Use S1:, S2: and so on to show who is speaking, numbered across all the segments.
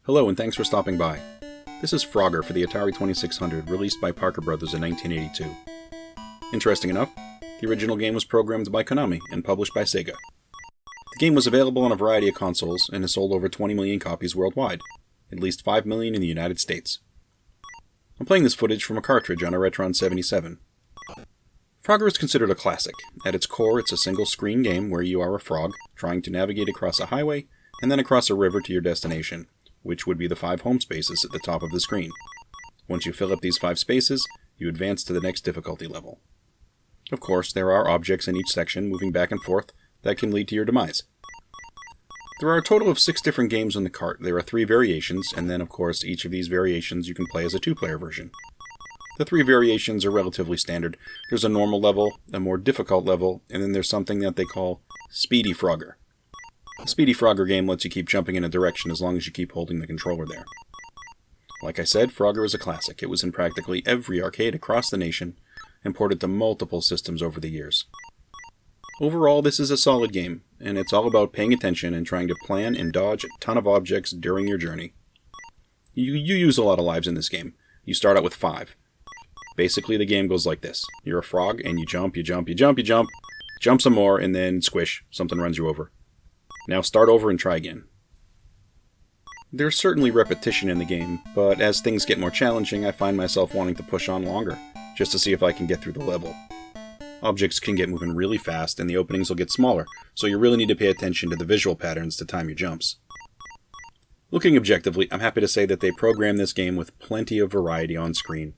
S1: Hello and thanks for stopping by. This is Frogger for the Atari 2600, released by Parker Brothers in 1982. Interesting enough, the original game was programmed by Konami and published by Sega. The game was available on a variety of consoles and has sold over 20 million copies worldwide, at least 5 million in the United States. I'm playing this footage from a cartridge on a Retron 77. Frogger is considered a classic. At its core, it's a single-screen game where you are a frog trying to navigate across a highway and then across a river to your destination, which would be the 5 home spaces at the top of the screen. Once you fill up these 5 spaces, you advance to the next difficulty level. Of course, there are objects in each section moving back and forth that can lead to your demise. There are a total of 6 different games on the cart. There are 3 variations, and then of course each of these variations you can play as a 2-player version. The 3 variations are relatively standard. There's a normal level, a more difficult level, and then there's something that they call Speedy Frogger. A Speedy Frogger game lets you keep jumping in a direction as long as you keep holding the controller there. Like I said, Frogger is a classic. It was in practically every arcade across the nation and ported to multiple systems over the years. Overall, this is a solid game, and it's all about paying attention and trying to plan and dodge a ton of objects during your journey. You use a lot of lives in this game. You start out with 5. Basically, the game goes like this. You're a frog, and you jump, you jump, you jump, you jump, jump some more, and then squish, something runs you over. Now start over and try again. There's certainly repetition in the game, but as things get more challenging, I find myself wanting to push on longer, just to see if I can get through the level. Objects can get moving really fast, and the openings will get smaller, so you really need to pay attention to the visual patterns to time your jumps. Looking objectively, I'm happy to say that they programmed this game with plenty of variety on screen,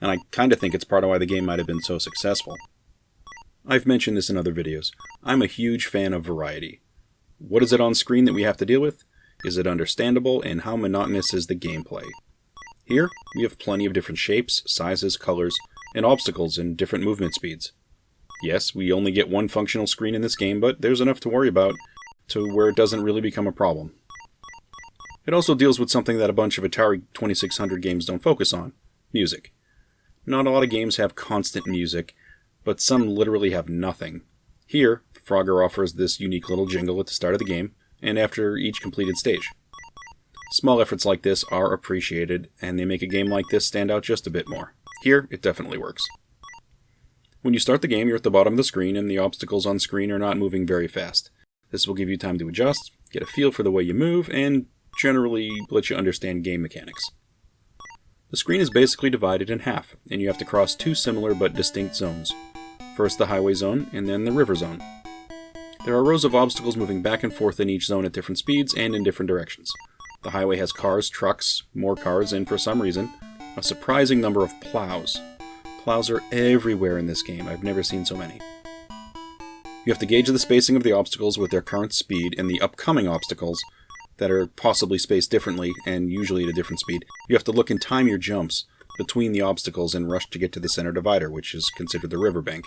S1: and I kinda think it's part of why the game might have been so successful. I've mentioned this in other videos. I'm a huge fan of variety. What is it on screen that we have to deal with? Is it understandable, and how monotonous is the gameplay? Here, we have plenty of different shapes, sizes, colors, and obstacles and different movement speeds. Yes, we only get one functional screen in this game, but there's enough to worry about to where it doesn't really become a problem. It also deals with something that a bunch of Atari 2600 games don't focus on: music. Not a lot of games have constant music, but some literally have nothing. Here, Frogger offers this unique little jingle at the start of the game, and after each completed stage. Small efforts like this are appreciated, and they make a game like this stand out just a bit more. Here, it definitely works. When you start the game, you're at the bottom of the screen, and the obstacles on screen are not moving very fast. This will give you time to adjust, get a feel for the way you move, and generally let you understand game mechanics. The screen is basically divided in half, and you have to cross 2 similar but distinct zones. First the highway zone, and then the river zone. There are rows of obstacles moving back and forth in each zone at different speeds and in different directions. The highway has cars, trucks, more cars, and for some reason, a surprising number of plows. Plows are everywhere in this game. I've never seen so many. You have to gauge the spacing of the obstacles with their current speed and the upcoming obstacles that are possibly spaced differently and usually at a different speed. You have to look and time your jumps between the obstacles and rush to get to the center divider, which is considered the riverbank.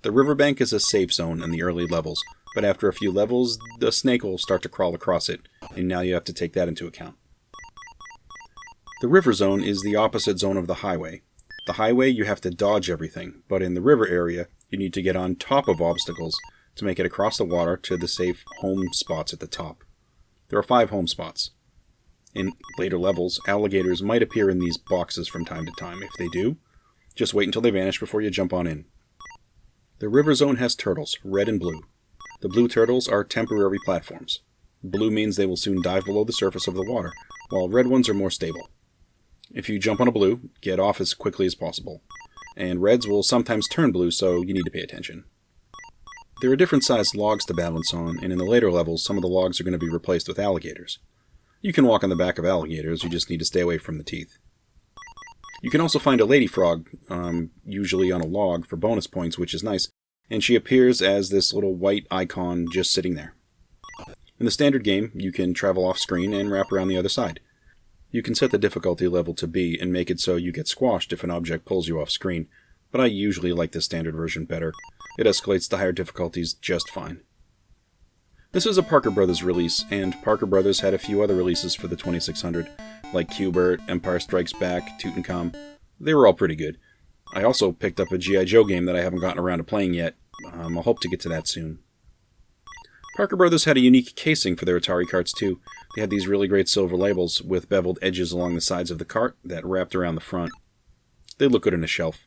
S1: The riverbank is a safe zone in the early levels, but after a few levels, the snake will start to crawl across it, and now you have to take that into account. The river zone is the opposite zone of the highway. The highway, you have to dodge everything, but in the river area, you need to get on top of obstacles to make it across the water to the safe home spots at the top. There are 5 home spots. In later levels, alligators might appear in these boxes from time to time. If they do, just wait until they vanish before you jump on in. The river zone has turtles, red and blue. The blue turtles are temporary platforms. Blue means they will soon dive below the surface of the water, while red ones are more stable. If you jump on a blue, get off as quickly as possible. And reds will sometimes turn blue, so you need to pay attention. There are different sized logs to balance on, and in the later levels, some of the logs are going to be replaced with alligators. You can walk on the back of alligators, you just need to stay away from the teeth. You can also find a lady frog, usually on a log, for bonus points, which is nice, and she appears as this little white icon just sitting there. In the standard game, you can travel off-screen and wrap around the other side. You can set the difficulty level to B and make it so you get squashed if an object pulls you off-screen, but I usually like the standard version better. It escalates to higher difficulties just fine. This is a Parker Brothers release, and Parker Brothers had a few other releases for the 2600, like Q*bert, Empire Strikes Back, Tutankhamun. They were all pretty good. I also picked up a G.I. Joe game that I haven't gotten around to playing yet. I'll hope to get to that soon. Parker Brothers had a unique casing for their Atari carts too. They had these really great silver labels with beveled edges along the sides of the cart that wrapped around the front. They look good on a shelf.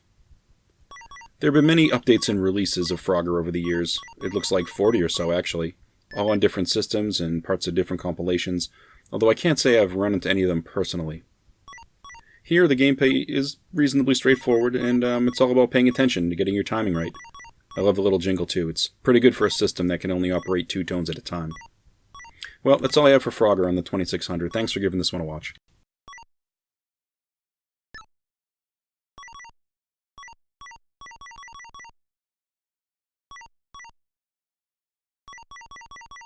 S1: There have been many updates and releases of Frogger over the years. It looks like 40 or so actually, all on different systems and parts of different compilations, although I can't say I've run into any of them personally. Here, the gameplay is reasonably straightforward, and it's all about paying attention to getting your timing right. I love the little jingle too. It's pretty good for a system that can only operate 2 tones at a time. Well, that's all I have for Frogger on the 2600. Thanks for giving this one a watch.